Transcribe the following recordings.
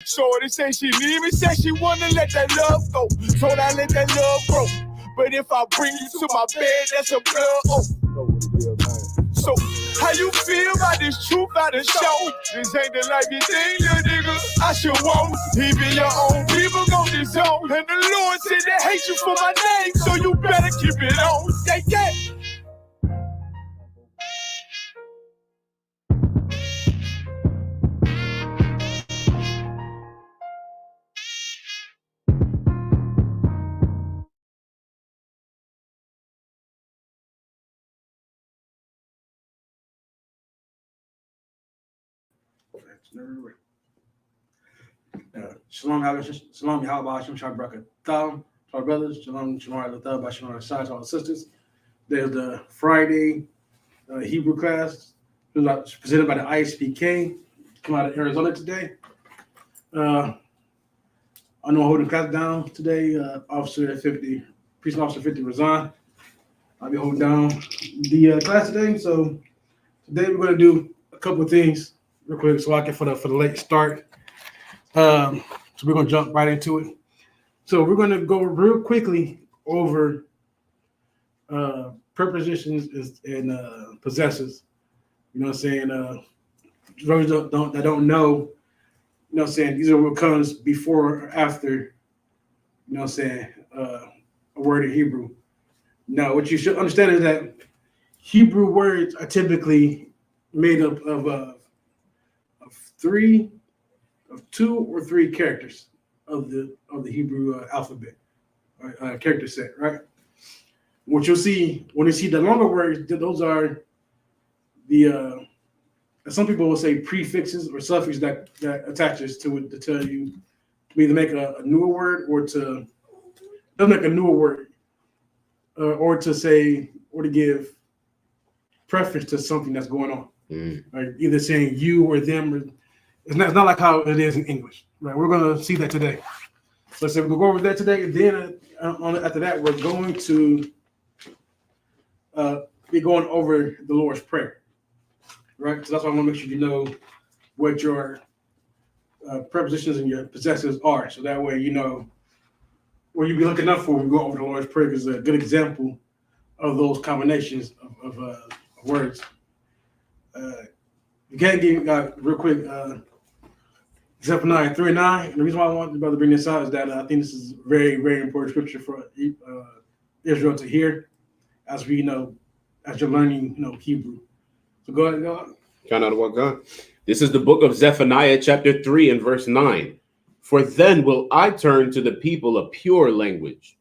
Shorty say she leave me, said she wanna let that love go. So I let that love grow. But if I bring you to my bed, that's a blood. Oh. So, how you feel about this truth I done show? This ain't the life you think, little nigga. I should want. Even your own people gon' disown. And the Lord said they hate you for my name, so you better keep it on. Yeah. Shalom, Shalom, Yahweh, Hashem, Shalom, Barakah, to our brothers, Shalom, Shalom, Shalom, Shalom, to our sisters. There's the Friday Hebrew class presented by the ISUPK. Come out of Arizona today. I know I'm holding class down today. Officer 50, Police Officer 50 resigned. I'll be holding down the class today. So today we're going to do a couple of things real quick so I can for the late start. So we're going to jump right into it. So we're going to go real quickly over prepositions and possessors. You know what I'm saying? Those that don't know, you know what I'm saying, these are what comes before or after, you know what I'm saying, a word in Hebrew. Now, what you should understand is that Hebrew words are typically made up of two or three characters of the Hebrew alphabet, character set, right? What you'll see when you see the longer words, those are the some people will say prefixes or suffixes that attaches to it to tell you to either make a newer word or to make a newer word, or to say or to give preference to something that's going on. Like either saying you or them. Or, it's not like how it is in English, right? We're going to see that today. So we're going to go over that today. And then after that, we're going to be going over the Lord's Prayer, right? So that's why I want to make sure you know what your prepositions and your possessors are. So that way you know what you'll be looking up for when we go over the Lord's Prayer, is a good example of those combinations of words. You can't give real quick. Zephaniah 3:9. And the reason why I want the brother to bring this out is that I think this is very, very important scripture for Israel to hear as we as you're learning Hebrew. So go ahead, God. Count out what God. This is the book of Zephaniah, chapter 3 and verse 9. For then will I turn to the people a pure language,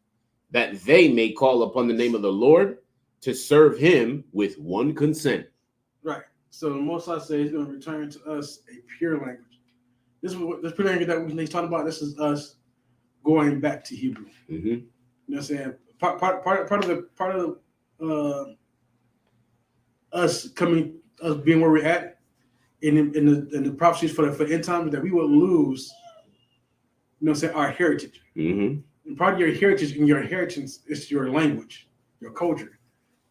that they may call upon the name of the Lord to serve him with one consent. Right. So the Most High says he's going to return to us a pure language. This pure language that he's talking about. This is us going back to Hebrew. Mm-hmm. You know what I'm saying? Part of us being where we're at in the prophecies for the end time, that we will lose, you know what I'm saying, our heritage. Mm-hmm. And part of your heritage and your inheritance is your language, your culture.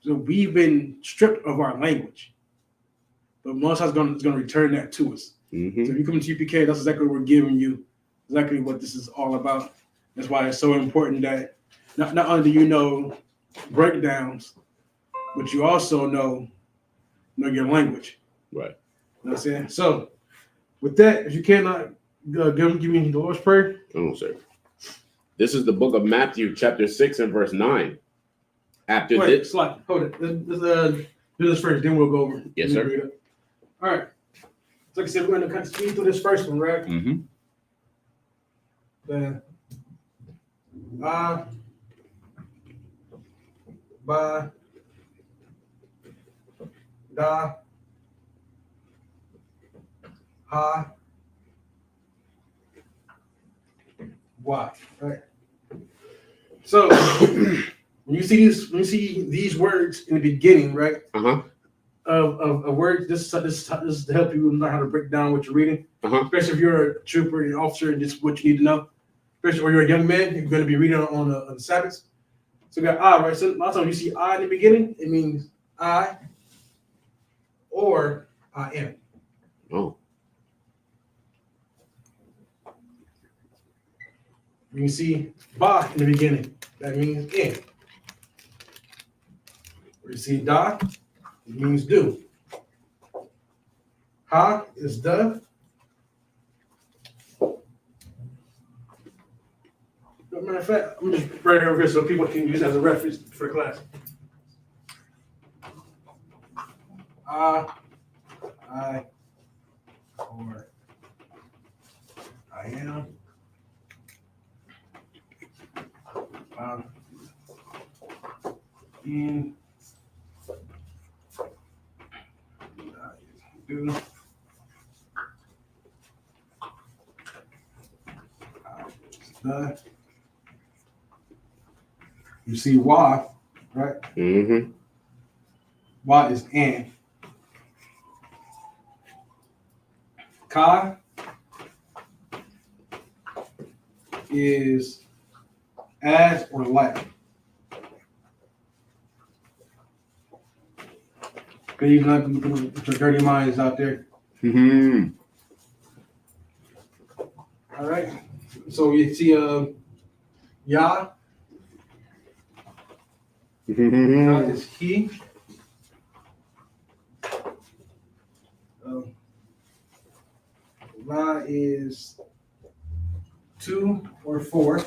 So we've been stripped of our language, but Most High is going to return that to us. Mm-hmm. So if you come to UPK, that's exactly what we're giving you, exactly what this is all about. That's why it's so important that not only do you know breakdowns, but you also know your language. Right. You know what I'm saying? So with that, if you cannot give me the Lord's Prayer. Oh, sir. This is the book of Matthew, chapter 6 and verse 9. After this. Hold it. Let's do this first, then we'll go over. Yes, sir. All right. So like I said, we're going to speed through this first one, right? Mm-hmm. Then ba, da, ha, wa. Right. So when you see these words in the beginning, right? Uh-huh. Of words, this is to help you learn how to break down what you're reading. Uh-huh. Especially if you're a trooper, you're an officer, and just what you need to know. Especially or you're a young man, you're going to be reading on the Sabbath. So we got I, right? So last time you see I in the beginning, it means I or I am. Oh. You can see ba in the beginning. That means in. Where you see da, it means do. Ha is the. Matter of fact, I'm just writing over here so people can use it as a reference for class. I, or I am. In. Do. The. You see why, right? Mm-hmm. Why is and. Ka is as or like. Can you not put your dirty minds out there? Mm-hmm. All right. So you see Ya. Ya is he. La is 2 or 4.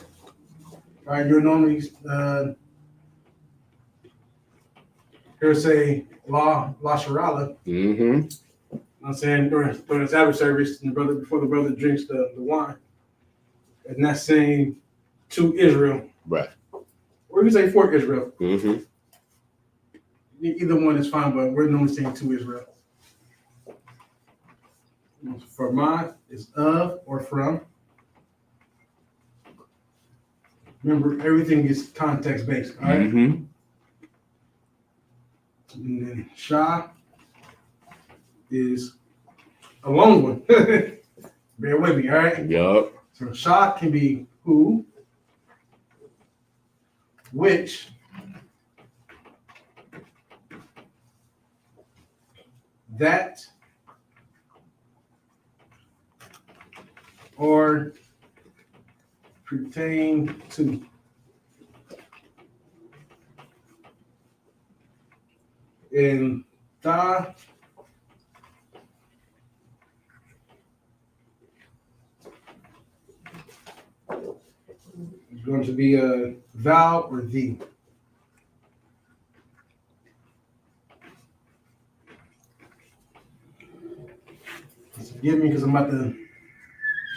Right, you'll normally hear say La Sharala. Mm-hmm. I'm saying during the Sabbath service, and the brother before the brother drinks the wine, and that's saying to Israel. Right. Or you can say for Israel. Mm-hmm. Either one is fine, but we're normally saying to Israel. For mine is of or from. Remember, everything is context based. All right. Mm-hmm. And then Shah is a long one. Bear with me, all right? Yup. So Shah can be who, which, that, or pertain to. In Da, it's going to be a thou or thee. Forgive me because I'm about to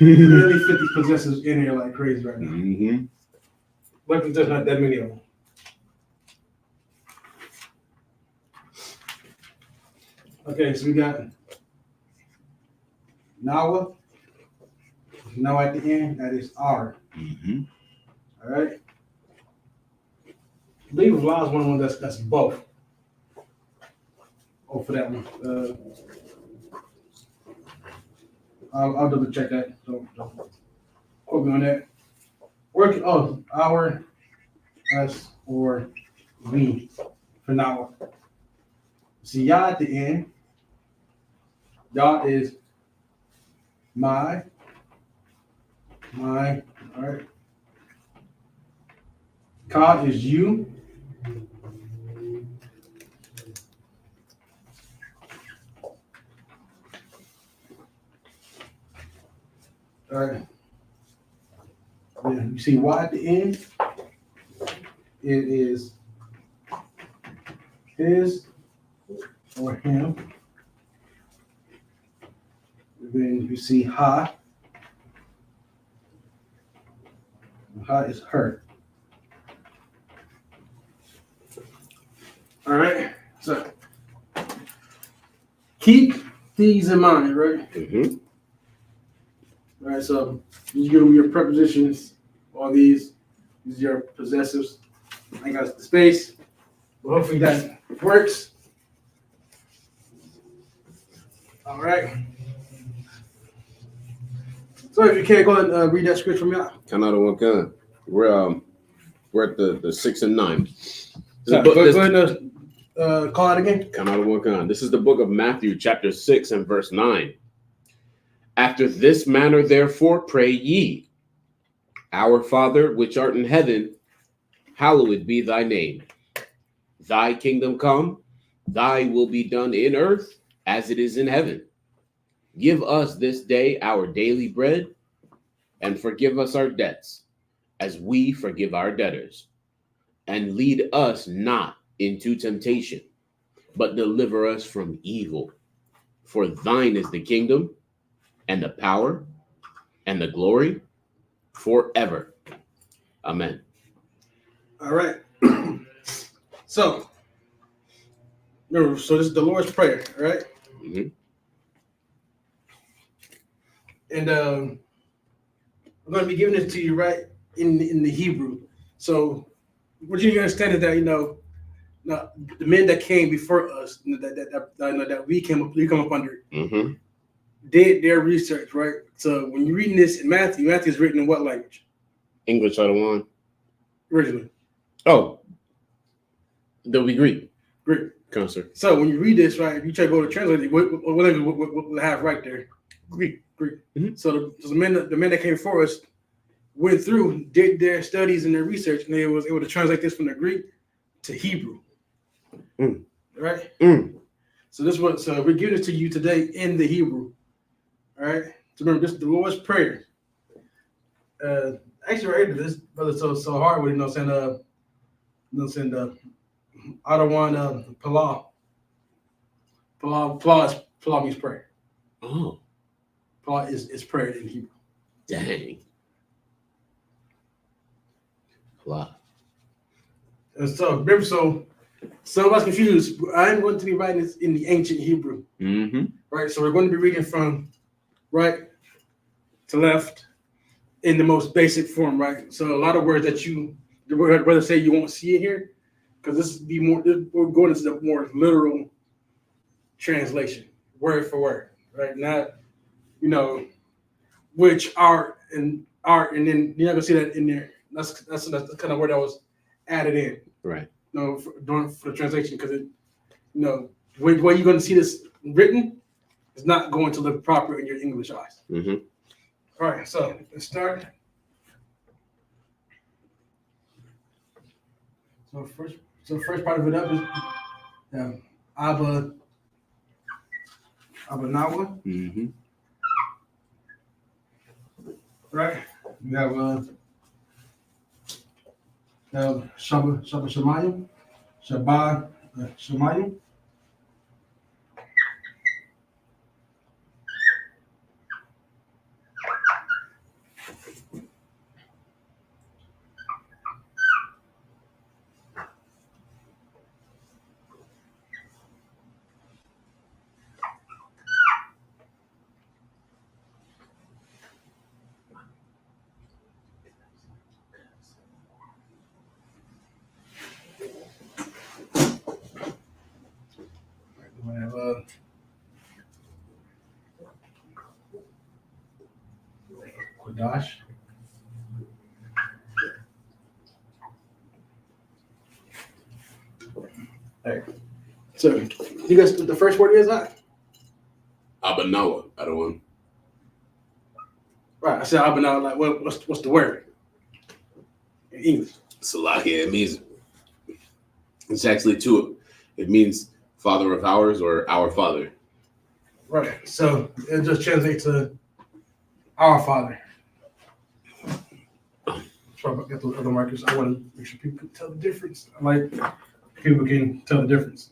really fit these possessives in here like crazy right now. Mm-hmm. Luckily, there's not that many of them. Okay, so we got Nawa. Now at the end, that is R. Mm-hmm. All right. I believe La is one that's both. Oh, for that one. I'll double check that. Don't quote me on that. Our, us, or we for now. See, Ya at the end. Ya is my, all right. Ka is you. All right. Yeah, you see Y at the end. It is his or him. Then you see Ha. Ha is her. All right. So keep these in mind, right? Mm-hmm. All right. So you give your prepositions. All these are your possessives. I got the space. Well, hopefully that works. All right. So if you can't go ahead and read that script from me. Kanada Wakan. We're at the 6 and 9. Go ahead and call it again. Kanada Wakan. This is the book of Matthew, chapter 6 and verse 9. After this manner, therefore, pray ye. Our Father, which art in heaven, hallowed be thy name. Thy kingdom come, thy will be done in earth as it is in heaven. Give us this day our daily bread, and forgive us our debts, as we forgive our debtors. And lead us not into temptation, but deliver us from evil. For thine is the kingdom, and the power, and the glory, forever. Amen. All right. So, remember, so this is the Lord's Prayer, all right? Mm-hmm. And I'm going to be giving this to you, right, in the Hebrew. So, what you understand is that, the men that came before us, that we come up under, Mm-hmm. did their research, right? So, when you're reading this in Matthew is written in what language? English, Lashawan. Originally. Oh, there'll be Greek. Greek. Come on, sir. So, when you read this, right, if you try to go to translate it, what language will it have right there? Greek. Mm-hmm. So the men that came before us went through, did their studies and their research, and they was able to translate this from the Greek to Hebrew. Right? So we're giving it to you today in the Hebrew. All right. So remember, this is the Lord's Prayer. Actually, right here, this brother so hard with I don't want Palah. Palah means prayer. Oh. Palah is prayer in Hebrew. Dang. Wow. And so, remember, so some of us confused. I'm going to be writing this in the ancient Hebrew. Mm-hmm. Right? So we're going to be reading from right to left in the most basic form, right? So a lot of words that the brother say you won't see it here, because this would be more, we're going into the more literal translation, word for word, right? Not, which art, and then you're not gonna see that in there. That's the kind of word that was added in, Right. for the translation, because the way you're going to see this written is not going to look proper in your English eyes. Mm-hmm. All right, so let's start. So first part of it up is Abanawa. Mm-hmm. Right. We have Shabbat Shemayim, Shabbat Shemayim. We have Qadash. All right. So, you guys, the first word is that? Abanawa. I don't want. Right. I said Abanawa. Like, what's the word in English? Salakia. It means. It's actually two. It means Father of ours or our Father. Right. So it just translates to our Father. So I get those other markers. I want to make sure people can tell the difference. I like people can tell the difference.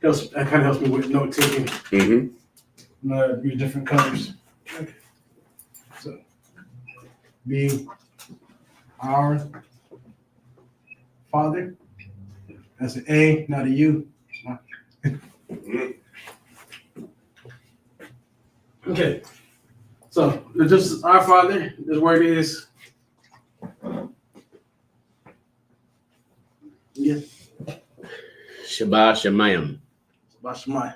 That kind of helps me with note taking. Mm-hmm. Use different colors. Okay. So be our Father. That's an A, not a U. Okay. So this is our Father. This word is Shabbat Shemayim. Bashmai.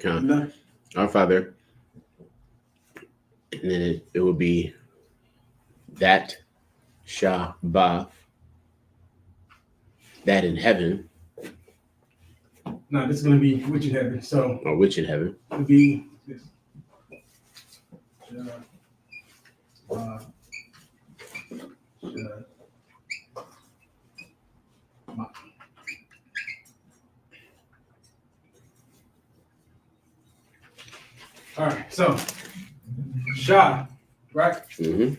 Okay. Our Father. And then it would be that Shabbat, that in heaven, No, this is gonna be which in heaven. So Or which in heaven? it'll be this. All right, so Shah, right? Mm-hmm.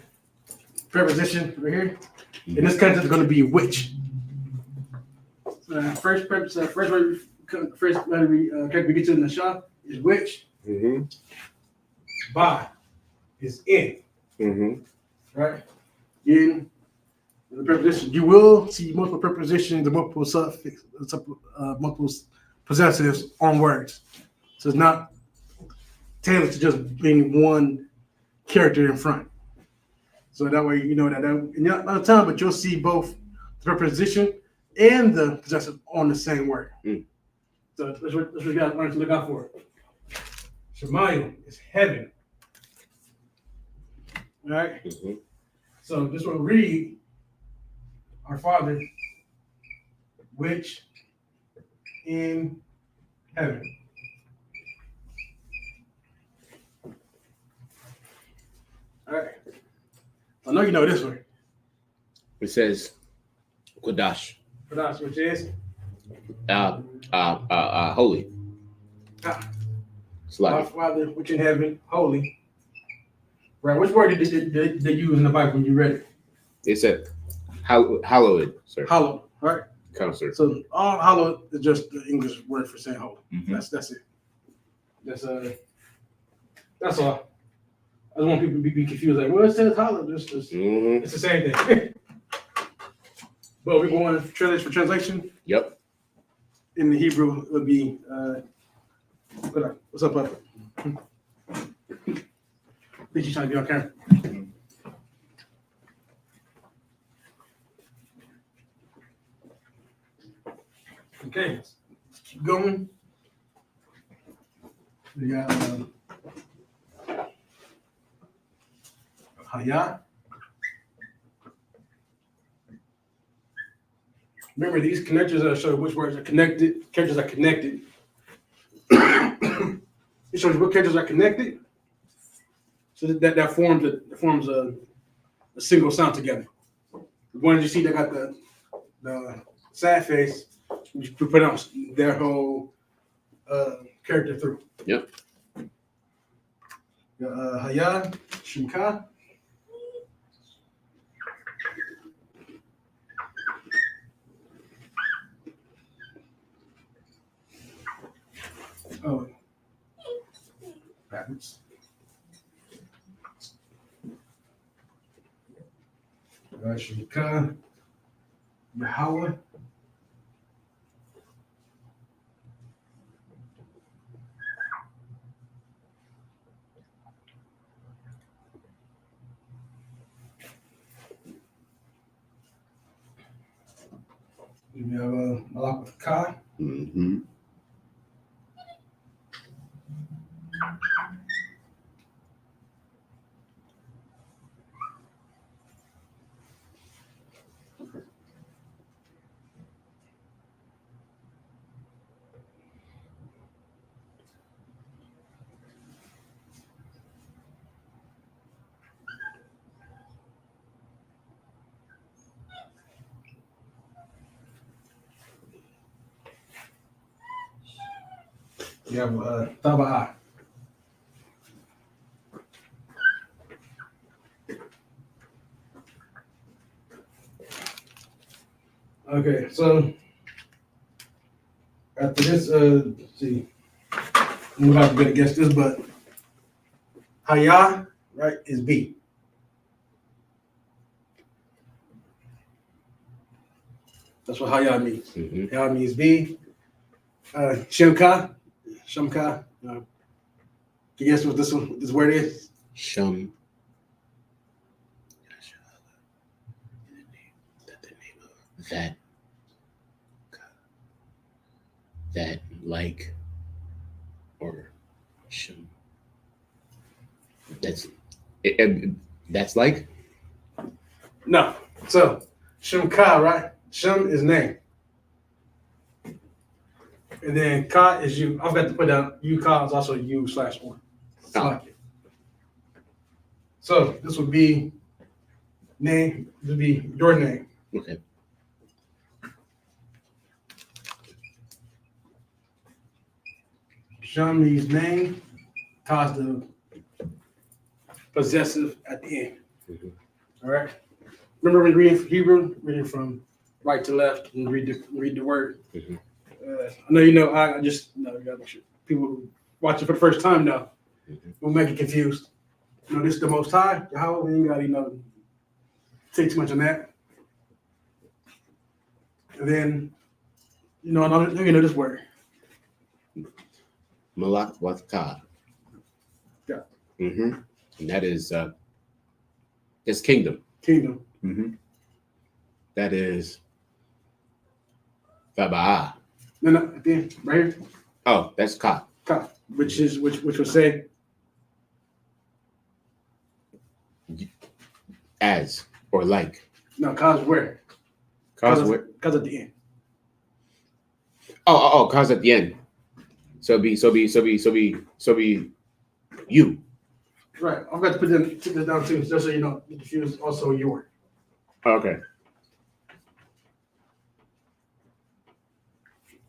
Preposition right here. In this context, it's going to be which. First letter we get to in the Shah is which. Mm-hmm. By is in. Mm-hmm. Right? In the preposition. You will see multiple prepositions and multiple suffix, multiple possessives on words. So it's not tailored to just being one character in front. So that way, you know that not a time, but you'll see both the preposition and the possessive on the same word. Mm. So that's what we got to learn to look out for. Shemayim is heaven. All right. Mm-hmm. So this will read, our Father, which in heaven. All right. I know you know this one. It says Qadash. Qadash, which is Holy. our Slack. Father, which in heaven, holy. Right. Which word did they use in the Bible when you read it? It said hallowed, sir. Hallowed. Right. Counselor. So all hallowed is just the English word for saying holy. Mm-hmm. That's it. That's all. I don't want people to be confused. Like, well, it says hallowed. Mm-hmm. It's the same thing. But we're going to translation. Yep. In the Hebrew, it would be what's up, Papa? I think she's trying to be on camera. Okay, let's keep going. We got Haya. Remember, these connectors are show which words are connected. Characters are connected. It shows you what characters are connected. So that forms a single sound together. The ones you see that got the sad face, you pronounce their whole character through. Yep. Haya, Shimka. Oh, backwards. Shimka, Yahweh. We have Malak. Mm-hmm. You have Taba'a. Okay, so after this, let's see, I'm not gonna guess this, but Haya, right, is B. That's what Haya means. Mm-hmm. Haya means B. Shemka. Can you guess what this word is? Shum. That like or shum. That's like. No. So Shemka, right? Shem is name. And then Ka is you. I've got to put down you. Ka is also you/or. So this would be name. This would be your name. Okay. Shami's name. Ka's the possessive at the end. Mhm. All right. Remember when reading from Hebrew, reading from right to left, and read the word. Mhm. I know you know. I just know people who watch it for the first time know. Mhm. Will make you confused. You know, this is the Most High. Yahweh, you gotta say too much on that. And then this word. Malak Wathka. Yeah. Mm-hmm. And that is it's kingdom. Kingdom. Mm-hmm. That is Thabaa. No, at the end, right here. Oh, that's Ka. Ka, which will say As or like. no. Ka's where? Ka's where? Ka's at the end. Oh, Ka's at the end. So be you. Right. I've got to put this down too, just so you know. The confused. Also your. Okay.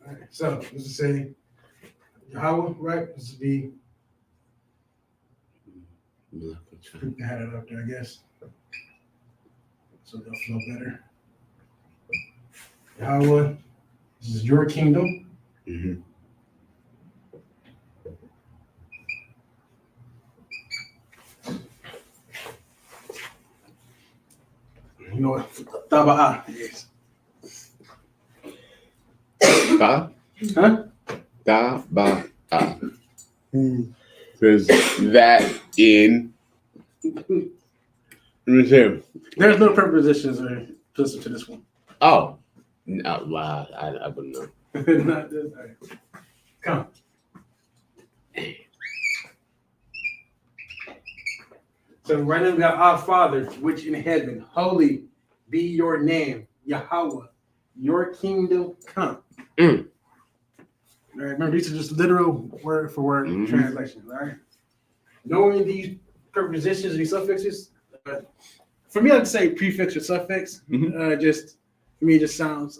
All right. So this is say Yahweh, right? This would be. I had it up there, I guess. So they'll flow better. Yahweh, this is your kingdom. Mm-hmm. You know what? Taba'a is. Ka? Huh? Taba'a. Says that in. Let me see. There's no prepositions or listen to this one. Oh. No, wow. I wouldn't know. Not this. All right. Come. So right now we got our Father, which in heaven, holy be your name, Yahweh, your kingdom come. Mm. All right, remember these are just literal word for word translations. All right. Knowing these prepositions and these suffixes, for me, I'd say prefix or suffix. Mhm. Just for me, it just sounds,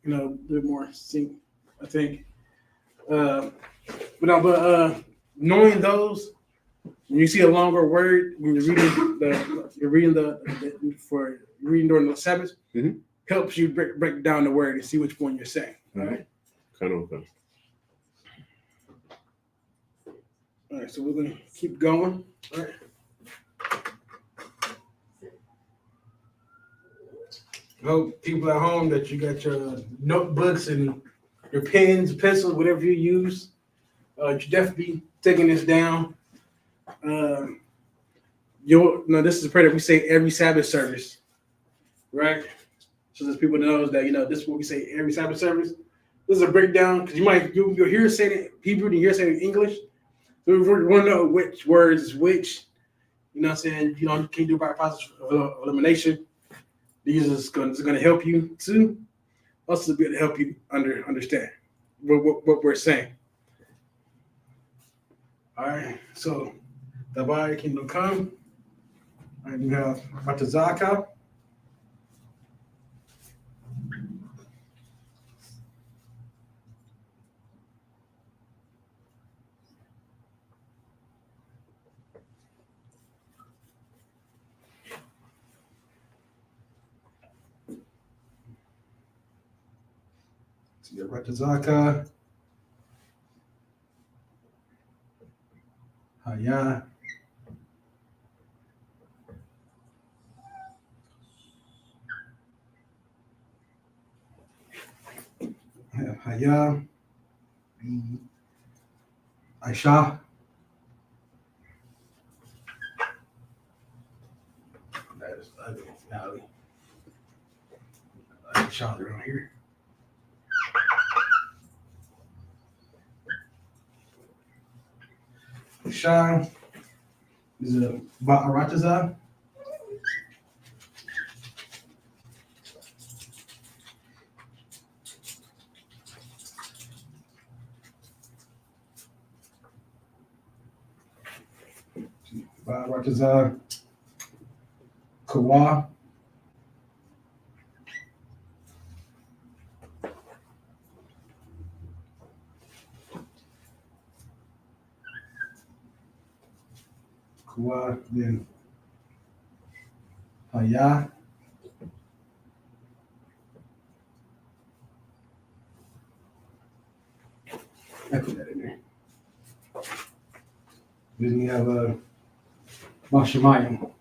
a little more sync. I think. But knowing those, when you see a longer word, when you're reading during the Sabbath, helps you break down the word and see which one you're saying. All right. Kind of. All right. So we're gonna keep going. All right. Hope people at home that you got your notebooks and your pens, pencils, whatever you use. You should definitely be taking this down. This is a prayer that we say every Sabbath service, right? So that people know that this is what we say every Sabbath service. This is a breakdown because you'll hear it saying it in Hebrew and you hear it saying it in English. So we want to know which words is which. You know what I'm saying? You can't do it by process of elimination. These is going to help you too. Also be able to help you understand what we're saying. All right, so Dabai Kingdom Come. All right, we have Batazaka. So you got Batazaka. Haya. Haya. Aisha. That is ugly. Natalie. Aisha around here. Aisha is a Ba'arataza. Baratazar, Kawa, then Haya, I put that in there. Then we have Mashamayim.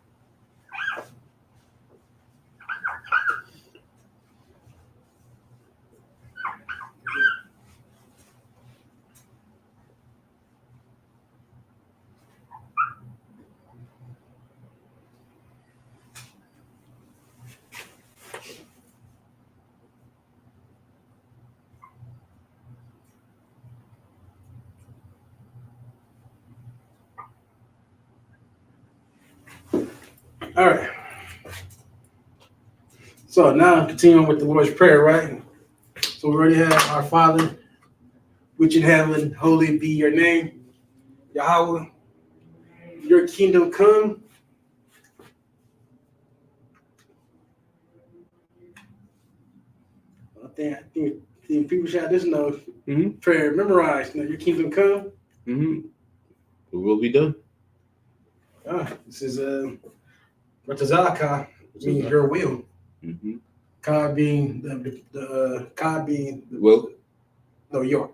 All right. So now continuing with the Lord's Prayer, right? So we already have our Father, which in heaven, holy be your name. Yahweh, your kingdom come. I think people should this know prayer memorized. Your kingdom come. Mm-hmm. It will be done. This is Ratazaka, means your will. Mm-hmm. Ka being the Ka being the Will. No, your.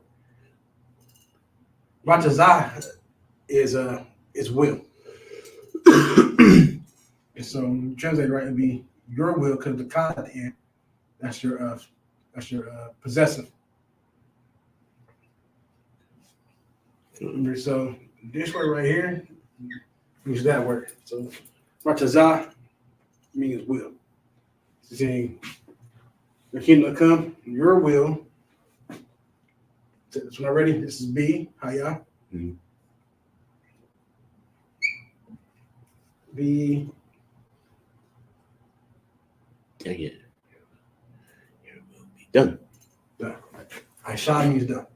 Ratazah is will. And so when you translate right, it'd be your will because the Ka at the end, that's your possessive. So this word right here means that word. So Ratazah means will. Saying the kingdom come, your will. So this one already. This is B, Haya. Mm-hmm. B. Dang it. Your will be done. Done. Aisha means done.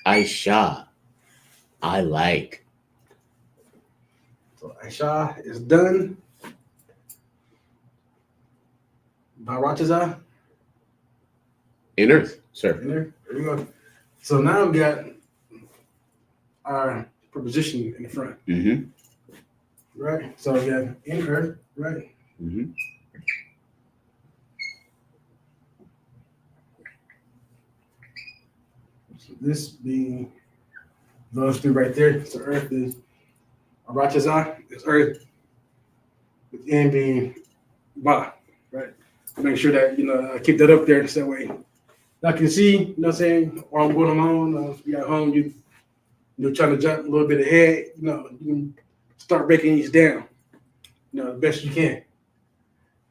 Aisha. I like. So Aisha is done. Barataza. In earth, sir. In there. There we go. So now we got our preposition in the front. Mm-hmm. Right? So we got in earth, right? Mm-hmm. So this being those two right there. So earth is Arataza, is earth. With N being Ba, right? Make sure that, I keep that up there so that way I can see, you know what I'm saying, or I'm going along, if you're at home, you're trying to jump a little bit ahead, you can start breaking these down, the best you can.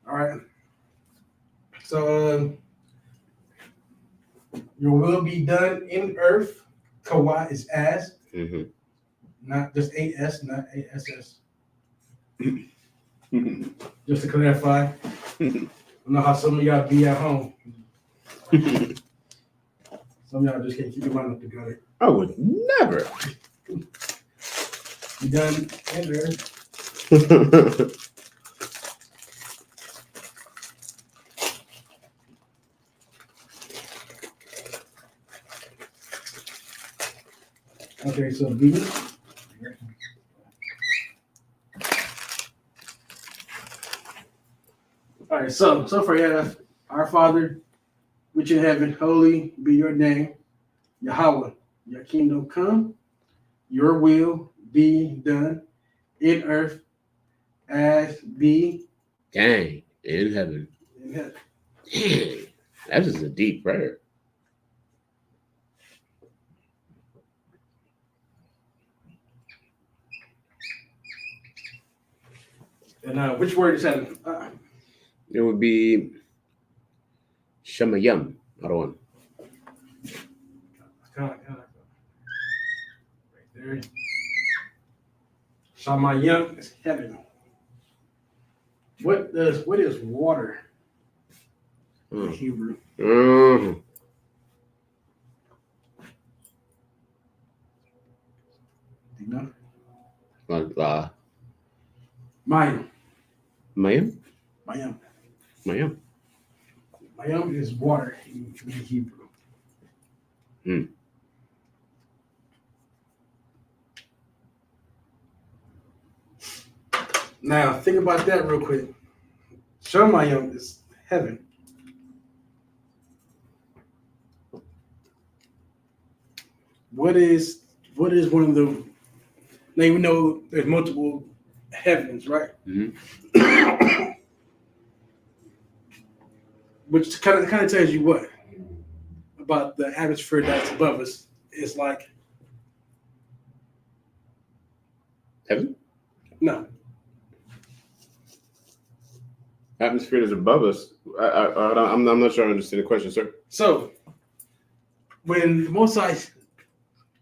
All right. So your will be done in earth. Kawa is as, not just AS, not ASS. Just to clarify, I know how some of y'all be at home. Some of y'all just can't keep your mind up together. I would never. You done in there. Okay, so B. All right, so far you have our Father, which in heaven, holy be your name. Yahweh, your kingdom come, your will be done in earth as be Dang, in heaven. in heaven. Dang, that is a deep prayer. And which word is that? It would be Shemayim. Other one. Kind of right there. Shamayim is heaven. What is water in Hebrew? Mayim. Mayim? Mayim. Mayim. Mayim is water in Hebrew. Hmm. Now, think about that real quick. Shemayim is heaven. What is one of the? Now we know there's multiple heavens, right? Mm-hmm. Which kind of tells you what about the atmosphere that's above us. It's like Heaven? no. Atmosphere is above us. I'm not sure I understand the question, sir. So when Mosai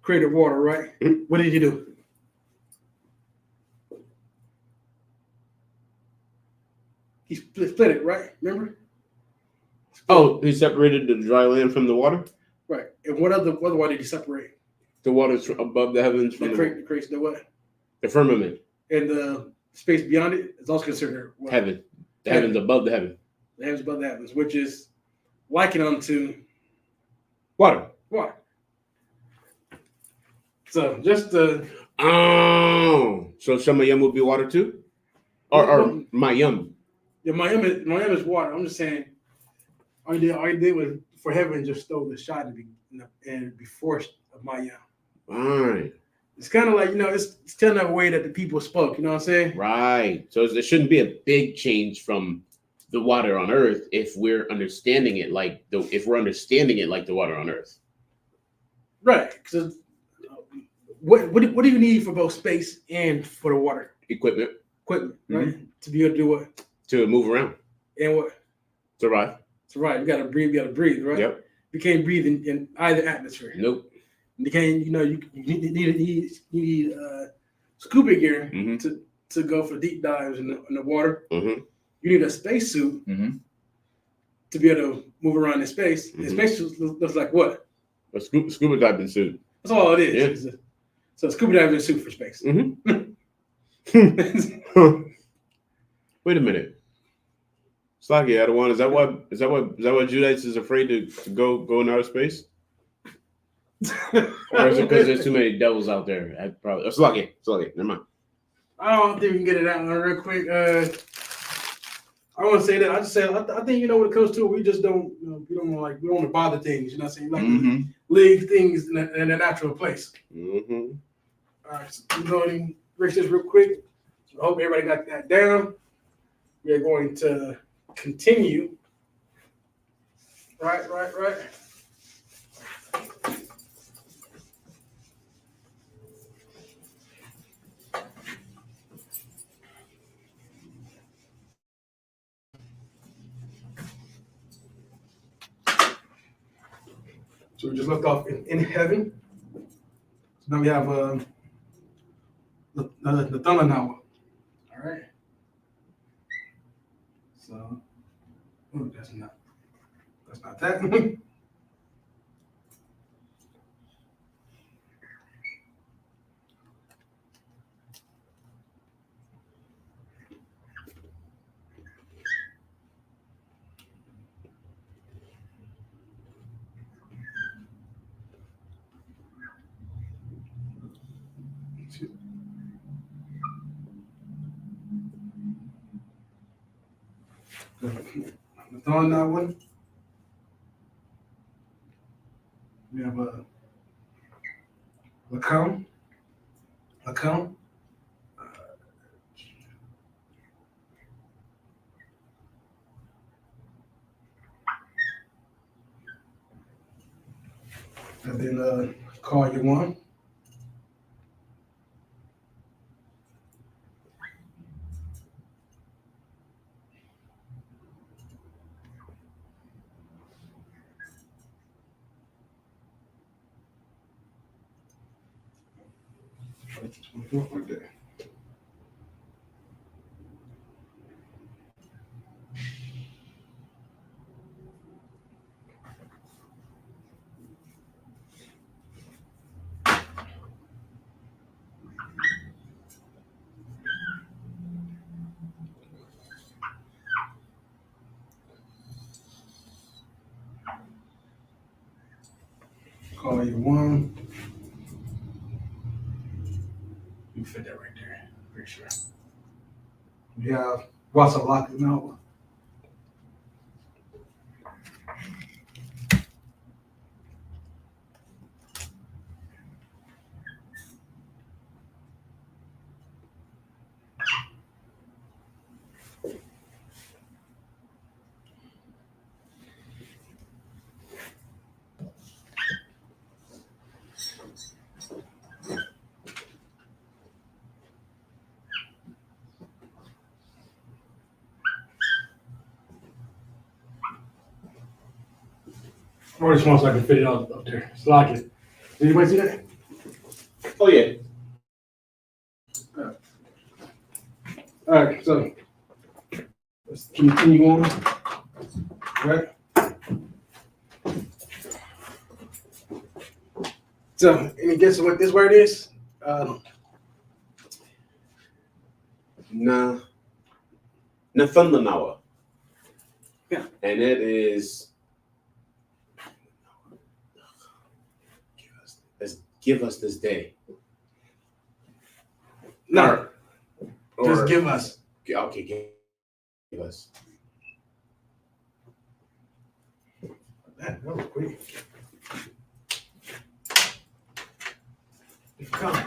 created water, right? Mhm. What did he do? He split it, right? Remember? Oh, he separated the dry land from the water? Right. And what other water did he separate? The water's above the heavens from That creates the what? the firmament. And the space beyond it is also considered what? Heaven. The heavens above the heaven. The heavens above the heavens, which is likened unto Water. water. So just the So Shemayim would be water too? Or Mayim. yeah, Miami is water. I'm just saying, all you did was for heaven just stole the shot and be forced of Miami. Right. It's kind of like, it's telling a way that the people spoke. You know what I'm saying? Right. So there shouldn't be a big change from the water on earth if we're understanding it like the water on earth. Right. Because what do you need for both space and for the water? Equipment. Right? Mm-hmm. To be able to do what? To move around. And what? Survive. Survive. You gotta breathe, right? Yep. You can't breathe in either atmosphere. Nope. You can't, you need scuba gear Mm-hmm. to go for deep dives in the water. Mm-hmm. You need a spacesuit Mm-hmm. to be able to move around in space. Mm-hmm. And spacesuit looks like what? A scuba diving suit. That's all it is. Yeah. So scuba diving suit for space. Mm-hmm. Wait a minute. Slaggy, Adawan, is that why Judites is afraid to go in outer space? Or is it because there's too many devils out there? I probably Slaggy, never mind. I don't think we can get it out real quick. I want to say that. I just say I think when it comes to it, we just don't we don't want to bother things. You know what I'm saying? Like Mm-hmm. leave things in a natural place. Mm-hmm. All right, so I'm going to erase this real quick. So I hope everybody got that down. We are going to continue. Right. So we just left off in heaven. So now we have the Thalanawa. All right. So, that's not that. On that one, we have a Lacombe, and then call you one. Right there. Call you one. You fit that right there. Pretty sure. We have Wasalak now. Or just wants so I can fit it all up there. It's like it. Did anybody see that? Oh yeah. All right, so let's continue on. Right. So, any guess what this word is? Nathanawa. Yeah. And it is give us this day. No. Or Just give us. Okay, give us. That was quick. Come.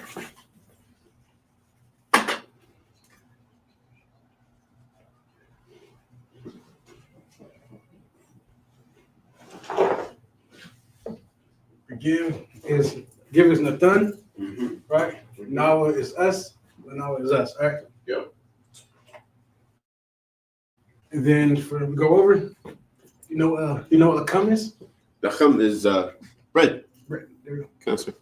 Give is Nathan, right? Nawa is us. Nawa is us, right? Yep. And then for we go over, you know what lakam is? Lacham is bread. Right, there we go. Cancer.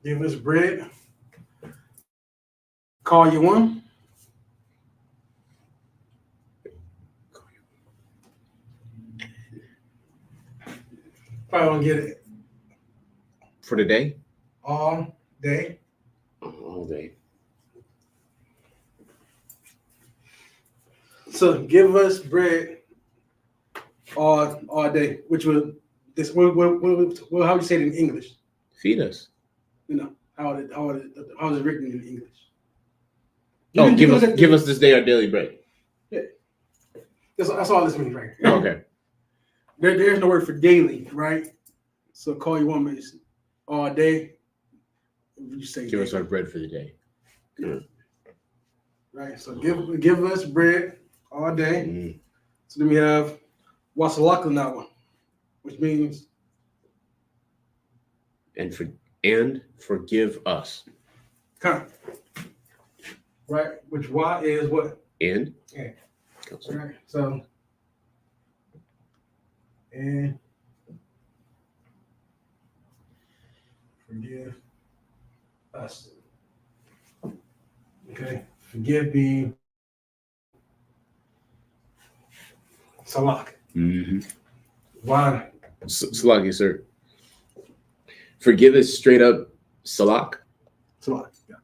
Give us bread. Call you one. Probably won't get it For the day? all day. All day. So give us bread all day, which will this how would you say it in English? Feed us. You know how is it written in English? Oh, give us this day our daily bread. Yeah, that's all this means, right? Okay. There's no word for daily, right? So call you one means all day. You say Give us our bread for the day. Yeah. Right. So give us bread all day. Mm. So then we have wasalakanawa, which means And forgive us. kind. Right. Which Y is what? And? Yeah. Okay. Right. So and forgive us. Okay. Forgive being salak. Mm-hmm. Why? Salaki, sir. Forgive is straight up salak. Salak. Yeah.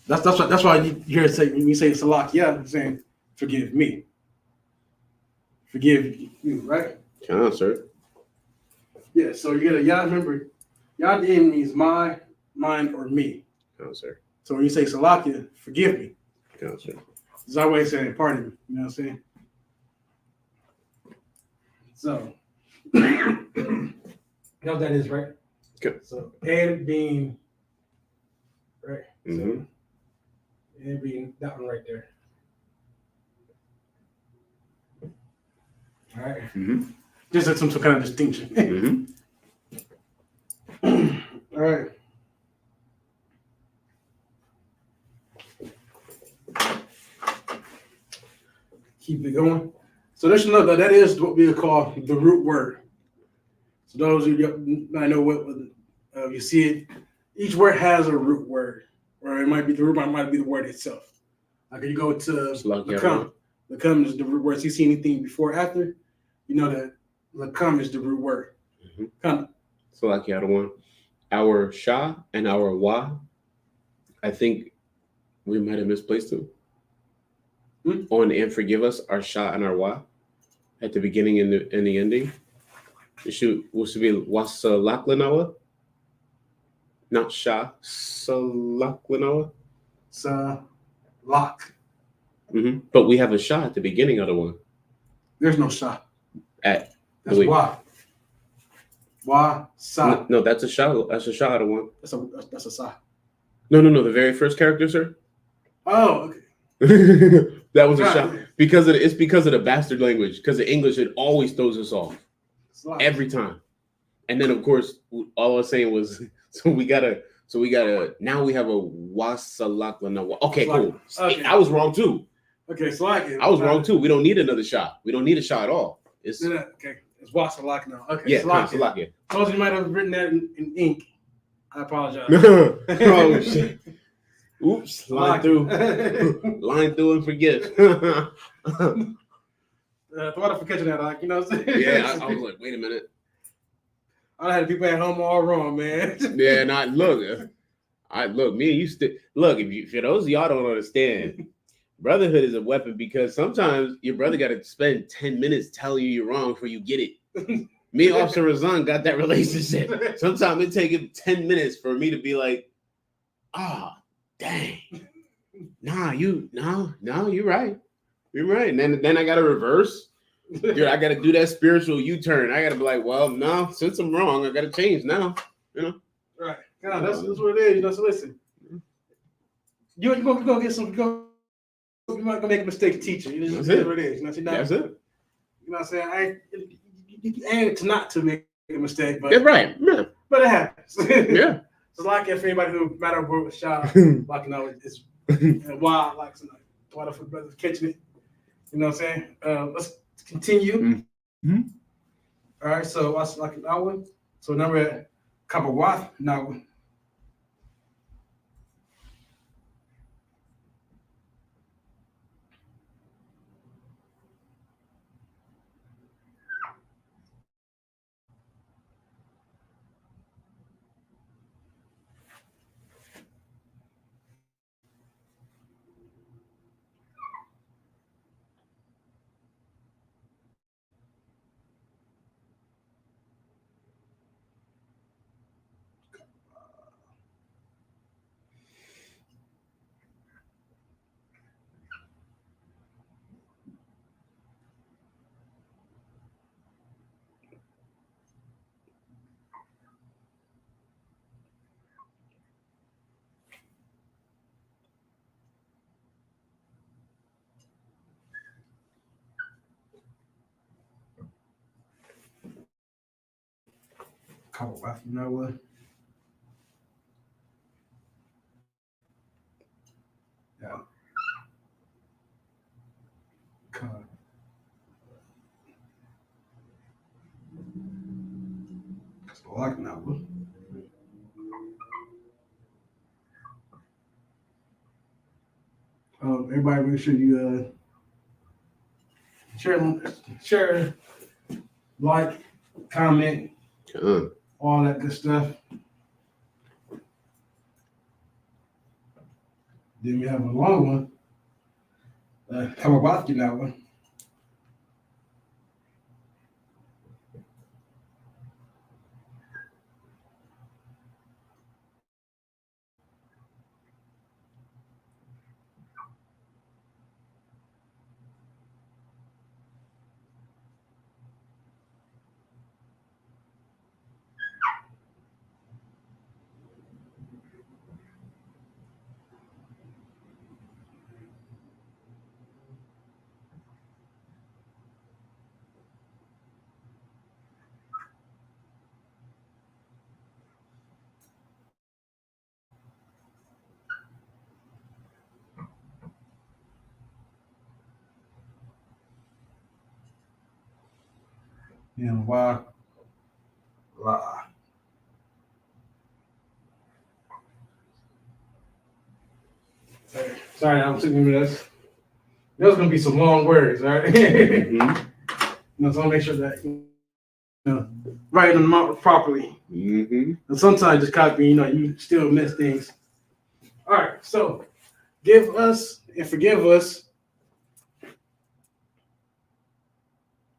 That's why you hear it say when you say salak, yeah, I'm saying forgive me. Forgive you, right? Come on, sir. Yeah, so you get a yah, remember, yah name means my, mine, or me. Come on, sir. So when you say salakia, forgive me. Come on, sir. It's our way of saying pardon me. You know what I'm saying? So you know what that is, right? Okay. So and being right. Mm-hmm. So and being that one right there. All right. Mm-hmm. Just some kind of distinction. Mm-hmm. All right. Keep it going. So there's another. That is what we would call the root word. So those who I know what you see it. Each word has a root word, or it might be the root word, might be the word itself. Like if you go to lakam, lakam is the root word. So you see anything before or after, you know that lakam is the root word. Mm-hmm. Come. So like the other one, our sha and our wa, I think we might have misplaced them. On and forgive us our Shah and our Wa at the beginning and the ending. It should be Wasalaklanawa, not Shah. Salaklanawa. Lock. But we have a Shah at the beginning of the one. There's no Shah. That's Wa. Wa Sa. No, that's a Shah. That's a Shah of the one. That's a Sa. No. The very first character, sir. Oh, okay. That was a Shah because it's because of the bastard language. Because the English, it always throws us off every time. And then of course, all I was saying was, so we gotta. Now we have a Wasalaklanawa. Okay, cool. Okay. I was wrong too. Okay, so I was wrong too. We don't need another shot. We don't need a shot at all. It's okay. It's Wasalak now. Okay, yeah, Salakia. Suppose you might have written that in ink. I apologize. Oh shit! Oops, line through and forgive. Thought for catching that, like, you know what I'm saying? Yeah, I was like, wait a minute. I had people at home all wrong, man. Yeah, and look, me and you still look. For those of y'all don't understand, brotherhood is a weapon because sometimes your brother got to spend 10 minutes telling you you're wrong before you get it. Me and Officer Razan got that relationship. Sometimes it take him 10 minutes for me to be like, dang. You're right. You're right. And then I got to reverse. Dude, I got to do that spiritual U-turn. I got to be like, well, no, since I'm wrong, I got to change now. You know? Right. God, that's what it is. You know, so listen. You're going to get some, you might go make a mistake teaching. You know, that's what it is. You know, that's it. You know what I'm saying? And not to make a mistake, but that's right. Yeah. But it happens. Yeah. So like for anybody who matter of word with Shah, like, you know, it's wild, like, so, like, for brothers catching it. You know what I'm saying? Let's continue. Mm-hmm. All right, so what's like an hour? So number at Kabawath now. Kabawath, you know what? Yeah. So like now. Everybody make sure you share, like, comment, all that good stuff. Then we have a long one. Kabawath, you know one. And why? Sorry, I'm sitting with this. There's gonna be some long words, all right? So I'll make sure that writing them out properly. And sometimes just copy, you still miss things. All right, so give us and forgive us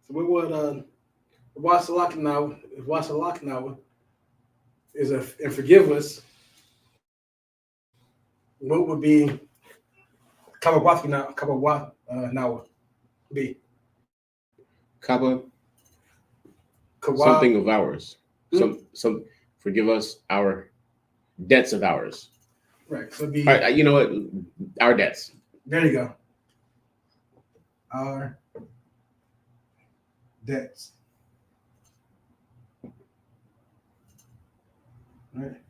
So what would Wasalaknawa is and forgive us. What would be Nawa be? Kaba, Kawab, something of ours. Some forgive us our debts of ours. Right. So it'd be, All right, you know what? Our debts. There you go. Our debts. Right.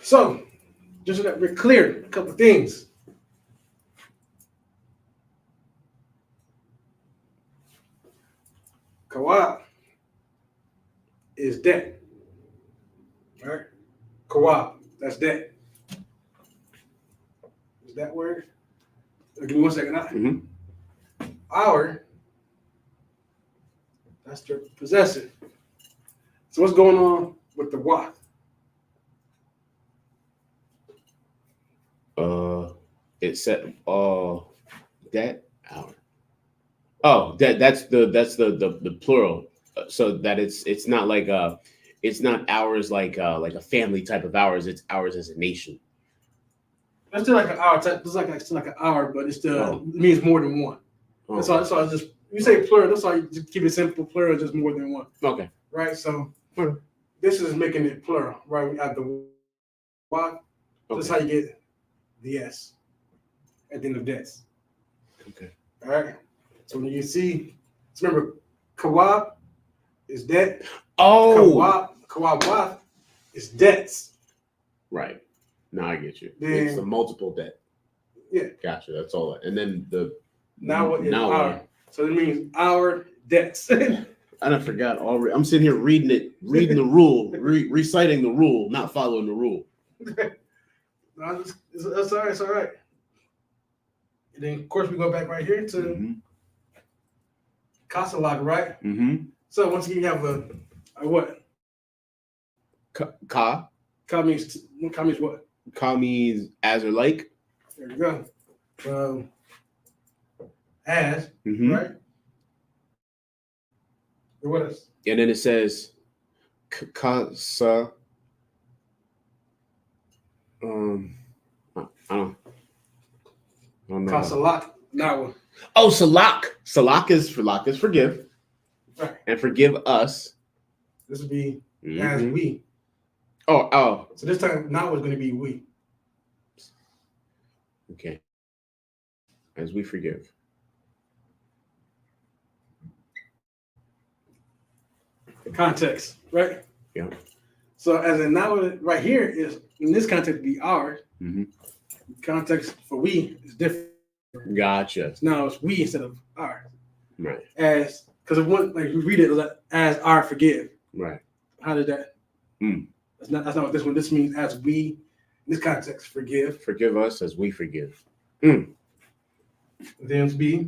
So, just so that we're clear, a couple of things. Kawab is debt. All right. Kawab, that's debt. Is that word? Give me 1 second. Mm-hmm. Our, that's the possessive. So what's going on with the wa? It said that our. Oh, that's the plural. So that it's not like it's not ours like a family type of ours. It's ours as a nation. That's still like an hour. It's still like an hour, but it still means more than one. That's all. That's all. Just you say plural. That's all. You just keep it simple. Plural, just more than one. Okay. Right. So this is making it plural. Right. We add the y. That's how you get the s at the end of debts. Okay. All right. So when you see, so remember, kawab is debt. Oh. Kawab is debts. Right. Now I get you. Then, it's a multiple debt. Yeah. Gotcha. That's all. And then the now what is our? So it means our debts. I forgot already. I'm sitting here reading the rule, reciting the rule, not following the rule. That's all right. It's all right. And then, of course, we go back right here to Kasalak, right? Mm-hmm. So once again, you have a what? Ka. Ka means what? Ka means as or like. There you go. As, right? And what else? And then it says kasa. I don't know. Kasalak. Now. Oh, salak. Salak is forgive. Right. And forgive us. This would be as we. Oh. So this time now is going to be we. Okay. As we forgive. The context, right? Yeah. So as in now right here is in this context be ours. Mm-hmm. Context for we is different. Gotcha. So now it's we instead of our. Right. As because of one like we read it like, as our forgive. Right. How did that? That's not what this one. This means as we in this context forgive. Forgive us as we forgive. Then it's be.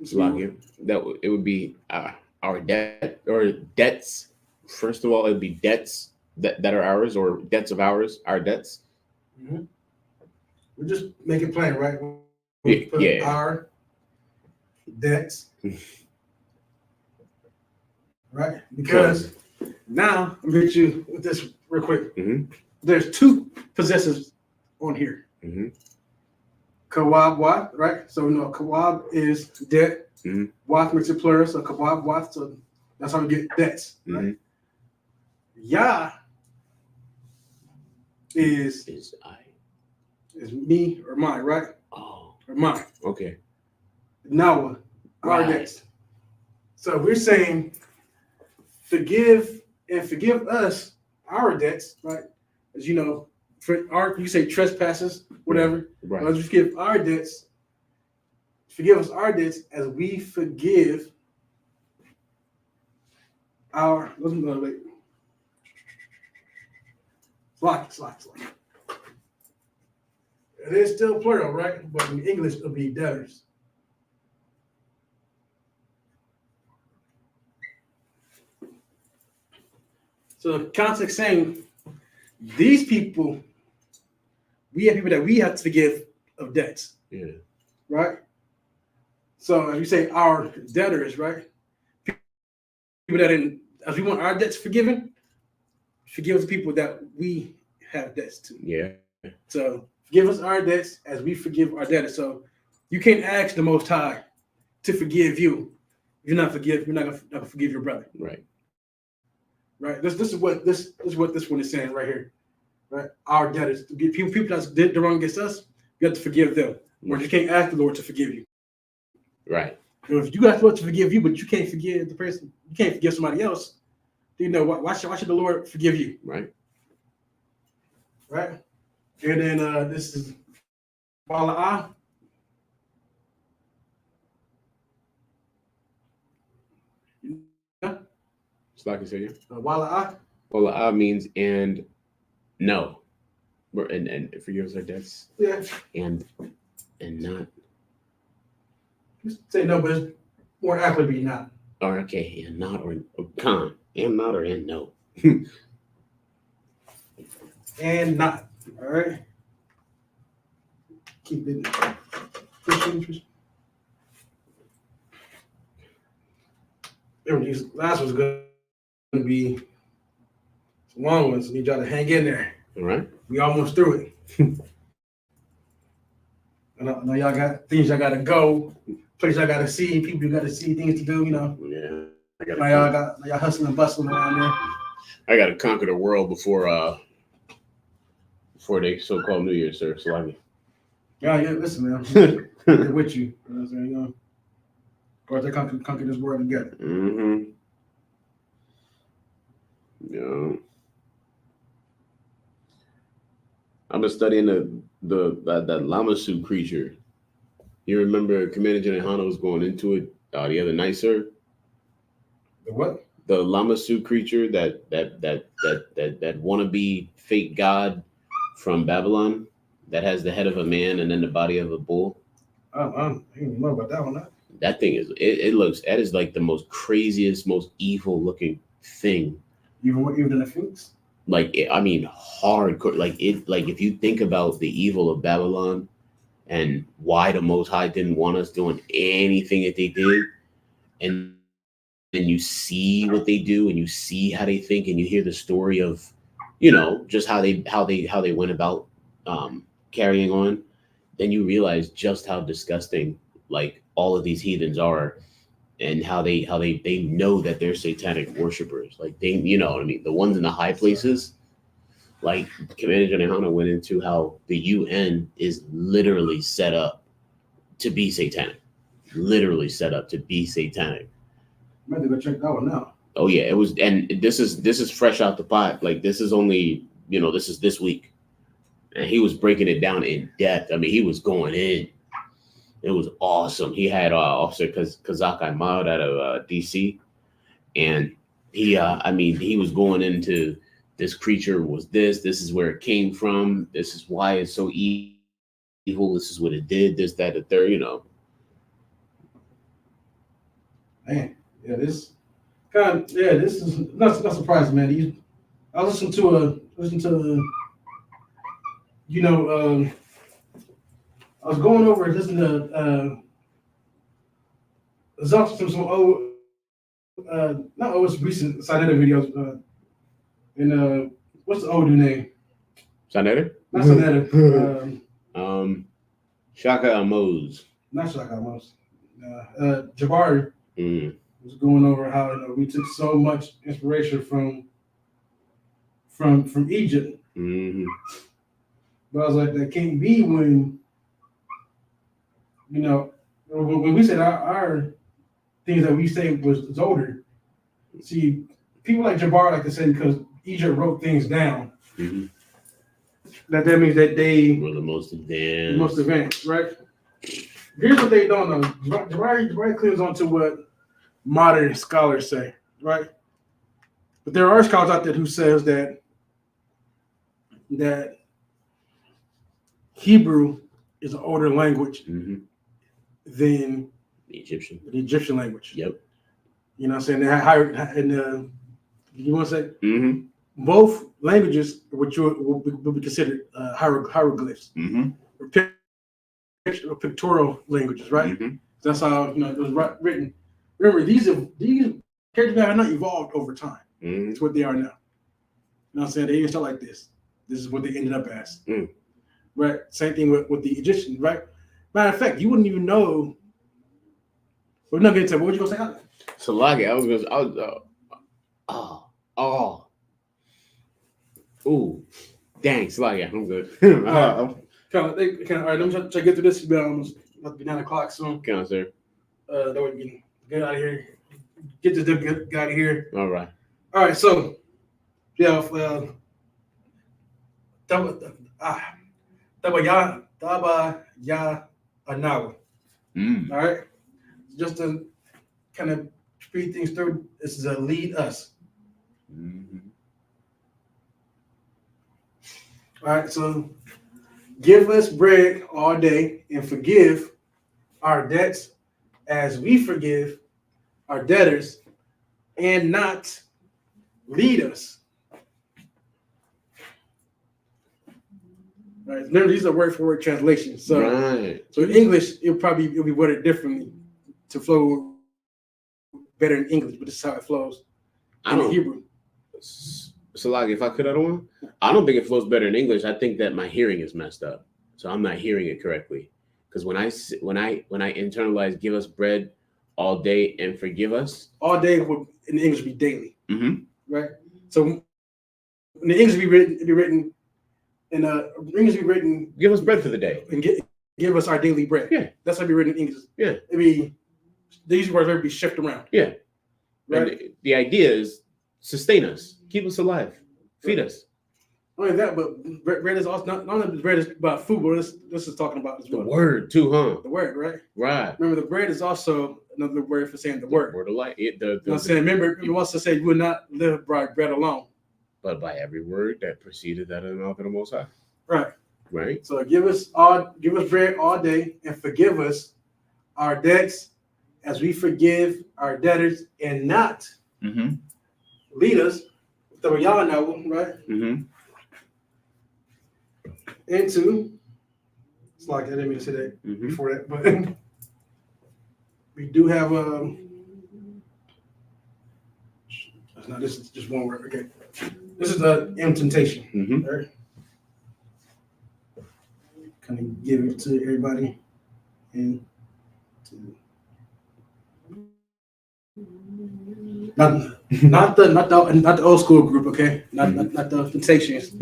That it would be our debt or debts. First of all, it would be debts that are ours or debts of ours, our debts. Mm-hmm. We just make it plain, right? Our debts, right? Because now I'm gonna hit you with this real quick. Mm-hmm. There's two possessives on here. Mm-hmm. Kawab wat, right? So we know kawab is debt. Mm-hmm. Wat makes it plural, so kawab wat. So that's how we get debts, right? Mm-hmm. Ya is me or mine, right? Oh, or mine. Okay. Now our debts. So we're saying forgive us our debts, right? As you know, you say trespasses, whatever. Right. Let's just give our debts. Forgive us our debts as we forgive our. Wait. Slack. It is still plural, right? But in English, it'll be debtors. So the context saying these people we have people that we have to forgive of debts. Yeah. Right? So if you say our debtors, right? People that as we want our debts forgiven, forgive the people that we have debts to. Yeah. So forgive us our debts as we forgive our debtors. So you can't ask the Most High to forgive you. You're not gonna forgive your brother. Right. Right. This is what this one is saying right here. Right. Our debtors, people that did the wrong against us, you have to forgive them. Or you can't ask the Lord to forgive you. Right. If you ask the Lord to forgive you, but you can't forgive the person, you can't forgive somebody else. You know why should the Lord forgive you? Right. Right. And then this is Wala'ah. It's like I said, Wala'ah. Well, means and no. And forgive us our debts. Yeah. And not. Just say no, but it's more aptly be not. Or okay, and not or con. And not or and no. And not. All right. Keep it. These last one's going to be some long ones. So need y'all to hang in there. All right. We almost through it. I know y'all got things y'all got to go, places y'all got to see, people you got to see, things to do. You know. Yeah. Y'all hustling and bustling around there. I got to conquer the world before they so-called New Year, sir. So Yeah, listen, man. They're with you. You know what I'm saying? You know, go out there, conquer this world together. Mm-hmm. Yeah. I've been studying that Lamasu creature. You remember Commander General Hano was going into it the other night, sir? The what? The Lamasu creature, that wannabe fake god from Babylon that has the head of a man and then the body of a bull. I didn't even know about that one. That thing is that is like the most craziest, most evil looking thing. Even in the Sphinx? Like, I mean, hardcore. Like if you think about the evil of Babylon and why the Most High didn't want us doing anything that they did, and then you see what they do and you see how they think and you hear the story of, you know, just how they went about carrying on, then you realize just how disgusting like all of these heathens are, and how they know that they're satanic worshipers. Like they, you know what I mean? The ones in the high places, like Commander Janehana went into how the UN is literally set up to be satanic. Literally set up to be satanic. I'm going to go check that one out. Oh yeah, it was, and this is fresh out the pot. Like this is only, you know, this is this week. And he was breaking it down in depth. I mean, he was going in. It was awesome. He had Officer Kazak Ahmad out of DC, and he was going into this creature was this is where it came from. This is why it's so evil. This is what it did. This, that, the third. You know. Man, yeah, this is not surprising, man. I listened to you know, I was going over and listening to some old, not old, recent Sinetta videos. And what's the older name? Sinetta? Not Sinetta. Shaka Amos. Not Shaka Amos. Jabari was going over how, you know, we took so much inspiration from Egypt. Mm-hmm. But I was like, that can't be when, you know, when we said our things that we say was older. See, people like Jabbar like to say because Egypt wrote things down. Mm-hmm. That means that they were the most advanced, right? Here's what they don't know. Jabari clears on to what modern scholars say, right? But there are scholars out there who says that Hebrew is an older language than the Egyptian language. Yep. You know what I'm saying? They had higher, and you want to say? Mm-hmm. both languages, which will be considered hieroglyphs, or pictorial languages, right? That's how it was written. Remember, these characters have not evolved over time. It's what they are now. You know what I'm saying? They didn't start like this. This is what they ended up as. Right? Same thing with the Egyptians, right? Matter of fact, you wouldn't even know. We're not getting to what were you gonna say? So like ooh, dang, Slagia, I'm good. All right, let me try to get through this. It's about to be 9 o'clock soon. Come on, sir. That way we can get out of here. Get this guy out of here. All right. All right, so yeah, Taba ya anawa. All right, just to kind of speed things through. This is a lead us. All right, so give us bread all day and forgive our debts as we forgive our debtors, and not lead us. Right. Remember, these are word for word translations. So, so in English, it'll be worded differently to flow better in English, but this is how it flows in Hebrew. So, like, if I could, I don't think it flows better in English. I think that my hearing is messed up, so I'm not hearing it correctly. Because when I internalize, give us bread all day and forgive us. All day would in English be daily, right? So in the English be written. And English be written. Give us bread for the day and give us our daily bread. Yeah, that's how it be written in English. Yeah, these words will be shifted around. Yeah, right. And the idea is sustain us, keep us alive, feed us. Not only that, but bread is also not only bread is about food, but this is talking about as well. The word too, huh? The word, right? Right. Remember, the bread is also another word for saying the word. Word of life. Remember, you also say you would not live by bread alone, but by every word that proceeded out of the mouth of the Most High. Right. Right. So give us bread all day and forgive us our debts as we forgive our debtors, and not lead us, so y'all know, right? Into, it's like I didn't mean to say that before that, but we do have this is just one word. Okay, this is the temptation. Right? Kind of give it to everybody, and not the old school group. Okay, not the Temptations.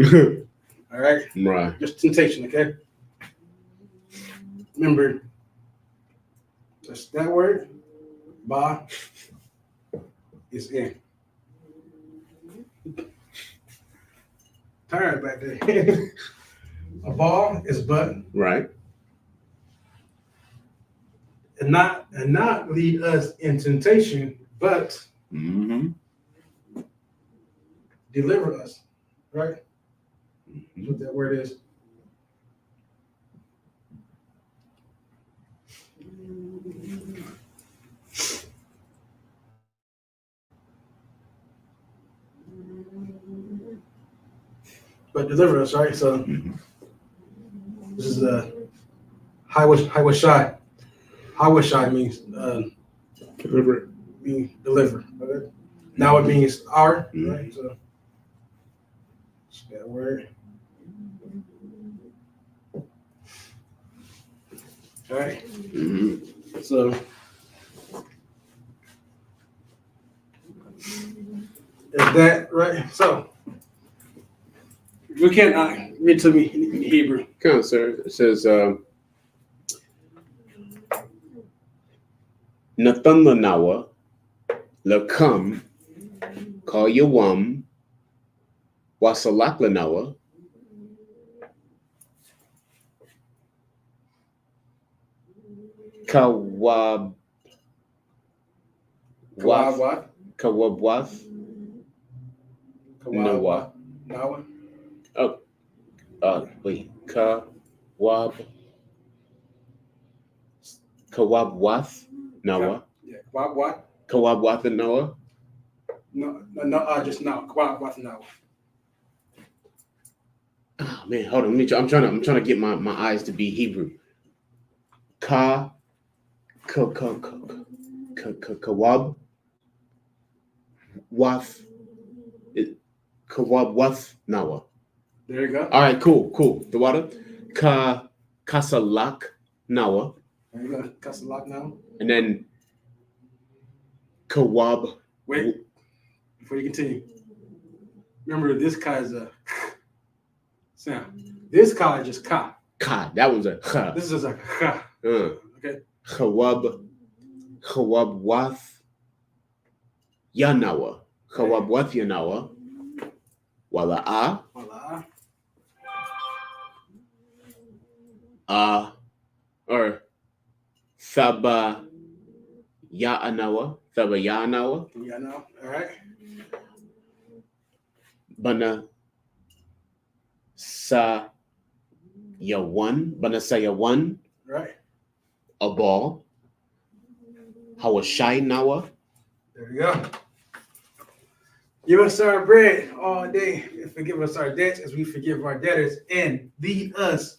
All right, right. Just temptation. Okay. Remember, just that word, ba, is in. Tired back there. A ball is but. Right. And not lead us in temptation, but deliver us. Right? That's what that word is. But deliver us, right? So this is a Hawashai. Hawashai means deliver. Deliver. Okay? Now it means our, right? So that word. All right. So is that right? So you can't read to me in Hebrew. Come on, sir. It says, Nathan Lanawa, Lakam, Call Yawam, Wasalak Lanawa, Kawabwath, Nawa. Oh, wait, Kawabwath, Nawa. Yeah, Kawabwath. Kawabwath and Noah. No, just now. Kawabwath Nawa. Oh man, hold on. I'm trying to get my eyes to be Hebrew. Kawab, waf, kawab waf nawa. There you go. All right, cool. The water, kasalak nawa. There you go. Kasalak now. And then kawab. Wait, before you continue. Remember, this ka is a sound. This ka is just ka. Ka. That one's a ka. This is a ka. Okay. Kawab waf yanawa. Kawab waf yanawa. Wala or Thaba Ya'anawa. Yeah, no. All right. Bana Sa Yawan. Right. A ball. Hawashai Nawa. There we go. Give us our bread all day and forgive us our debts as we forgive our debtors, and lead us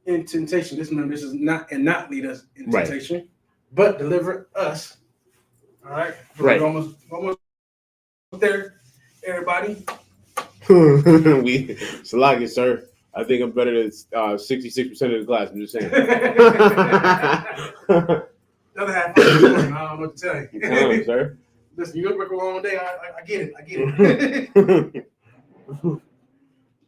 in temptation. This is not lead us in temptation, but deliver us. All right. Right. We're almost there, everybody. Salaki, sir. I think I'm better than 66% of the class. I'm just saying. Another half. I don't know what to tell you. Come on, sir. Listen, you work a long day. I get it.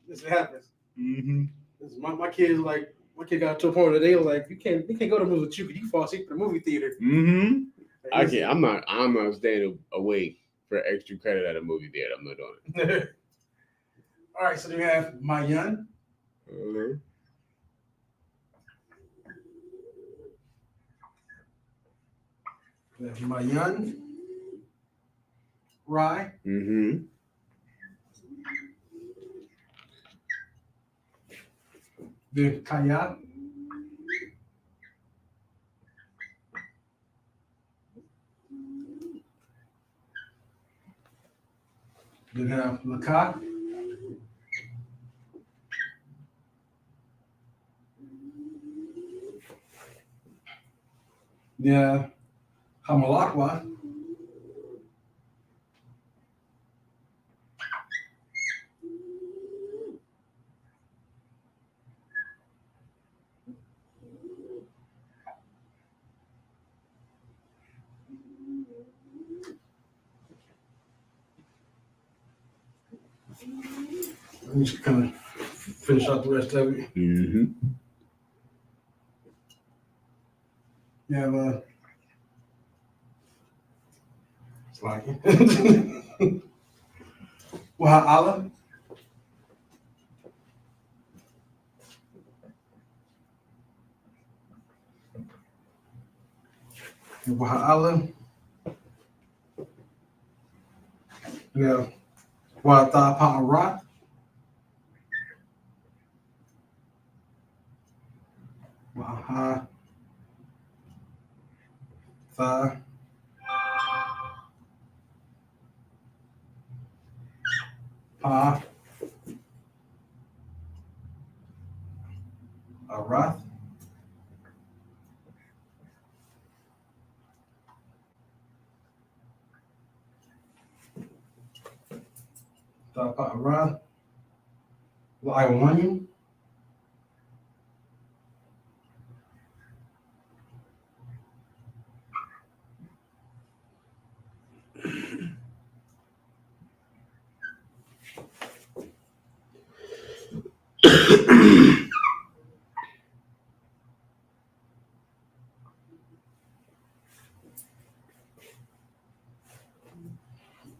This happens. Mm-hmm. Listen, my kid got to a point where they were like, we can't go to movies with you because you fall asleep in the movie theater. Mm-hmm. Like, I'm not staying awake for extra credit at a movie theater. I'm not doing it. All right, so then we have Mayan. Mm-hmm. We have Mayan. Rye. Mm-hmm. Then Kaya. Then have Laka. Then Hamalakwa. Let me just kind of finish out the rest of it. Mm-hmm. You have it's like Waha'ala. Waha'ala. You have Wa'ata Pa'arat. Waha. Tha. Pa. Arath. Tha Pa'arat. La'awanyu.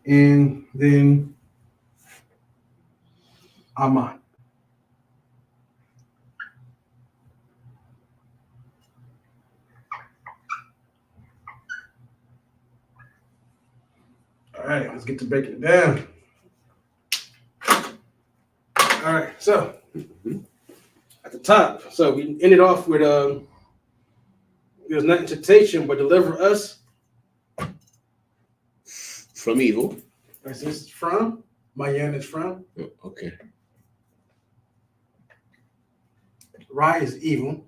And then Aman. All right, let's get to breaking it down. All right, so at the top, so we ended off with there's not temptation, but deliver us From evil. Right, so this is from Mayan is from. Okay. Ra is evil.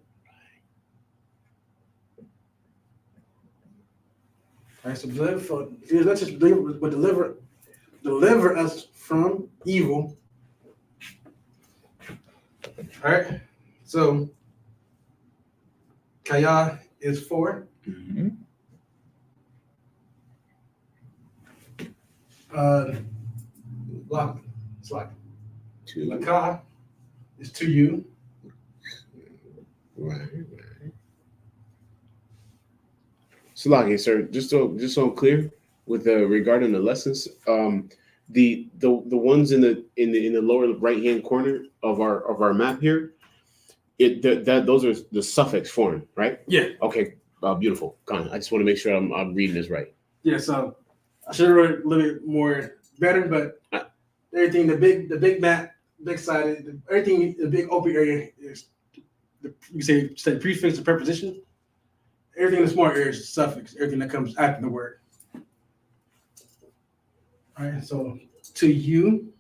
All right, so let's just deliver us from evil. All right, so Kaya is 4. Mm-hmm. It's like 2. Laka is to you. Right. Salaki, sir, just so I'm clear with regarding the lessons, the ones in the lower right hand corner of our map here, those are the suffix form, right? Yeah. Okay. Beautiful. I just want to make sure I'm reading this right. Yeah. So I should have read a little bit more better, but everything, the big map, big sided, everything, the big open area is you say prefix and preposition. Everything in the small area is suffix. Everything that comes after the word. All right. So to you,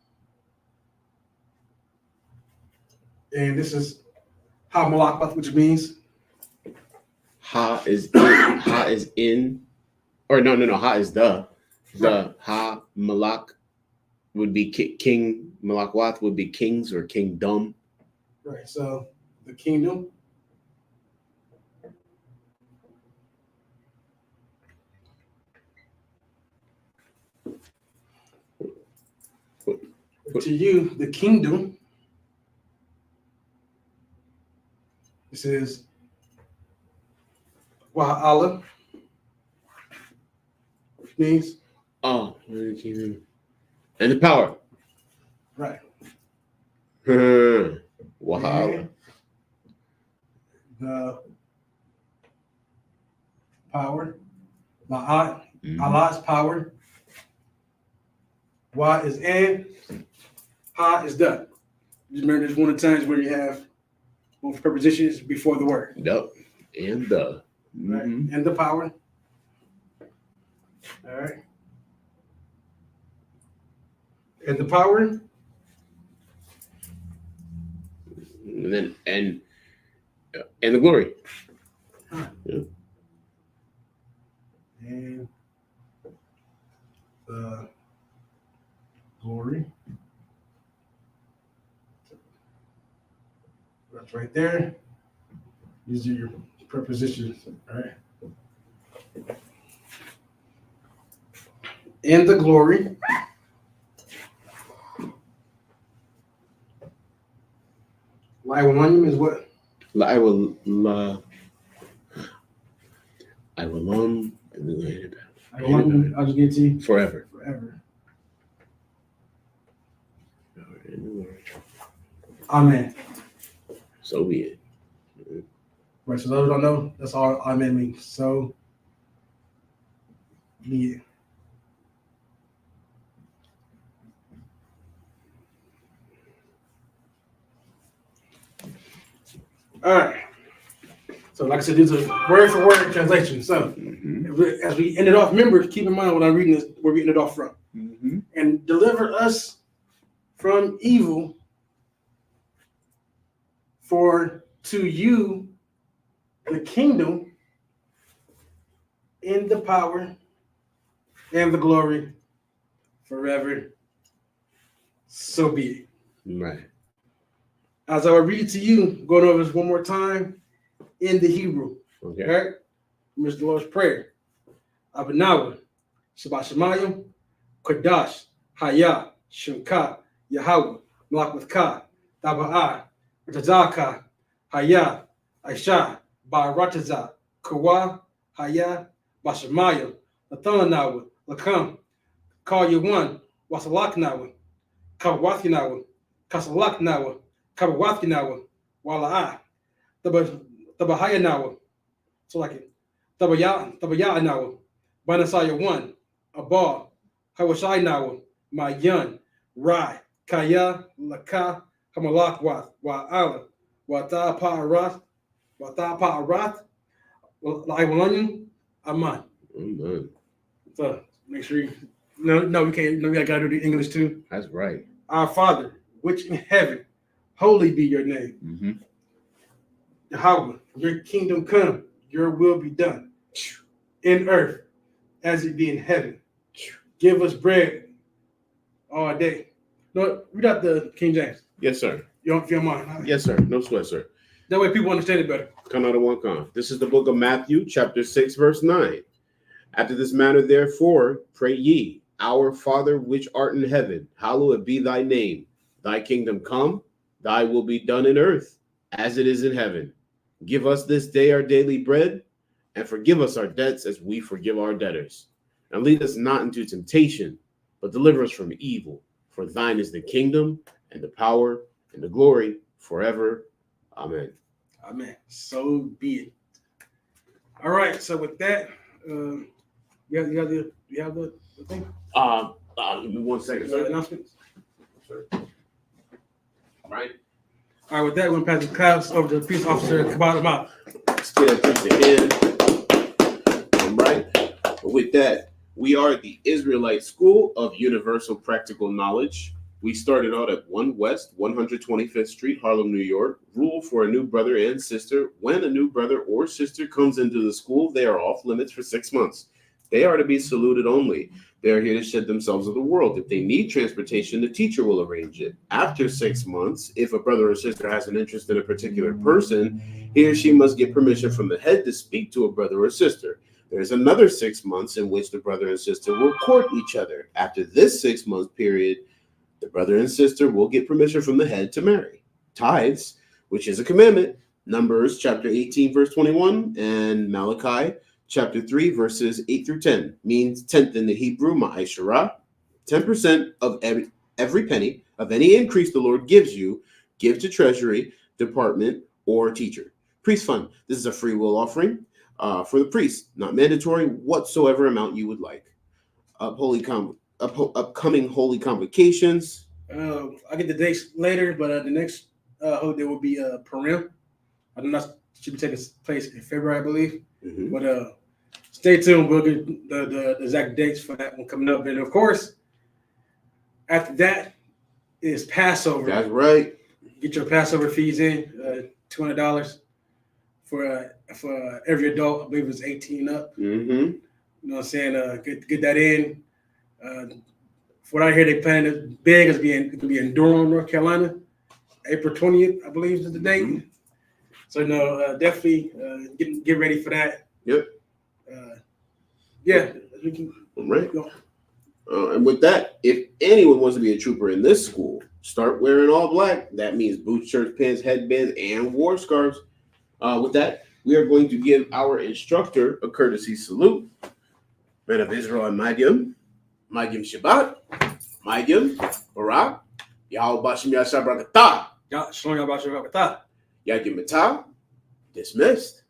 and this is ha malakwath, which means Ha is in, or no. Ha is the ha malak would be king. Malakwath would be kings or kingdom. Right. So the kingdom. To you, the kingdom. This is Wa'ala, which means and the power. right. Wow. The power. Ma'at, Allah's power. Wa is in. Ha is the. You remember there's one of the times where you have both prepositions before the word. Yep. And the. Right. And the power. All right. And the power. And then and the glory. Yeah. And the glory. That's right there. These are your prepositions, all right? And the glory. Laiwalanium is what? I will I'll just get to you. forever. Amen. So be it. Right, so those who don't know, that's all amen means. So be it. All right. So like I said, these are word for word translation. So as we end it off, remember, keep in mind when I'm reading this, where we ended off from. And deliver us from evil, for to you the kingdom and the power and the glory forever. So be it. Right. As I will read to you, going over this one more time in the Hebrew. Okay. All right? Mr. Lord's Prayer. Abanawa, Shabbat Shemayim, Qadash, Haya, Shemka, Yahweh, Malakwithka, Taba'ah, Ratazaka, Haya, Aisha, Barataza, Kawa, Haya, Bashamayim, Lathanawa, Lakam, Call you one, Wasalaknawa, Kawathinawa, Kasalaknawa, Kawathinawa, Wala'a, Tabahayanawa. So like it. Tabayanawa, Banasaya one, Abal, Hawashinawa, Mayan, Rai, Kaya, Laka, Hamalakwath, Wa'ala, Wata Pa'arath, Laiwalanium, Aman. Amen. So make sure you no, we can't. No, we gotta do the English too. That's right. Our Father, which in heaven, holy be your name. Yahweh, your kingdom come, your will be done in earth as it be in heaven. Give us bread all day. No, read out the King James. Yes, sir. You don't feel mine. Yes, sir. No sweat, sir. That way people understand it better. Come out of one con. This is the book of Matthew, chapter 6, verse 9. After this manner, therefore, pray ye, Our Father which art in heaven, hallowed be thy name. Thy kingdom come, thy will be done in earth, as it is in heaven. Give us this day our daily bread, and forgive us our debts as we forgive our debtors. And lead us not into temptation, but deliver us from evil. For thine is the kingdom, and the power, and the glory, forever. Amen. Amen. So be it. All right. So with that, you have the thing? Give me 1 second, sir. Announcements? Sir. All right. All right. With that, we're going to pass the class over to the peace officer and come out of them out. Let's get a preacher in. All right. But with that, we are the Israelite School of Universal Practical Knowledge. We started out at 1 West 125th Street, Harlem, New York. Rule for a new brother and sister: when a new brother or sister comes into the school, they are off limits for 6 months. They are to be saluted only. They are here to shed themselves of the world. If they need transportation, the teacher will arrange it. After 6 months, if a brother or sister has an interest in a particular person, he or she must get permission from the head to speak to a brother or sister. There's another 6 months in which the brother and sister will court each other. After this 6 month period, the brother and sister will get permission from the head to marry. Tithes, which is a commandment, Numbers chapter 18, verse 21, and Malachi chapter 3, verses 8 through 10, means tenth in the Hebrew, ma'asherah, 10% of every penny of any increase the Lord gives you, give to treasury, department, or teacher. Priest fund, this is a free will offering for the priest, not mandatory, whatsoever amount you would like. Upcoming holy convocations. I get the dates later, but the next holy day will be Purim. I don't know, should be taking place in February, I believe. Mm-hmm. But stay tuned. We'll get the exact dates for that one coming up. And of course, after that is Passover. That's right. Get your Passover fees in, $200 for every adult. I believe it's 18 up. Mm-hmm. You know what I'm saying? Get that in. For what I hear, they plan it big. It's going to be in Durham, North Carolina, April 20th, I believe is the date. Mm-hmm. So definitely get ready for that. Yep. Yeah. We can, all right. And with that, if anyone wants to be a trooper in this school, start wearing all black. That means boots, shirts, pants, headbands, and war scarves. With that, we are going to give our instructor a courtesy salute. Men of Israel and Magyam Shabbat, Magyam Barak, Yahweh Bashim Yashar Brakatah, Shalom Yahweh Bashim Brakatah, Yagim Matah, dismissed.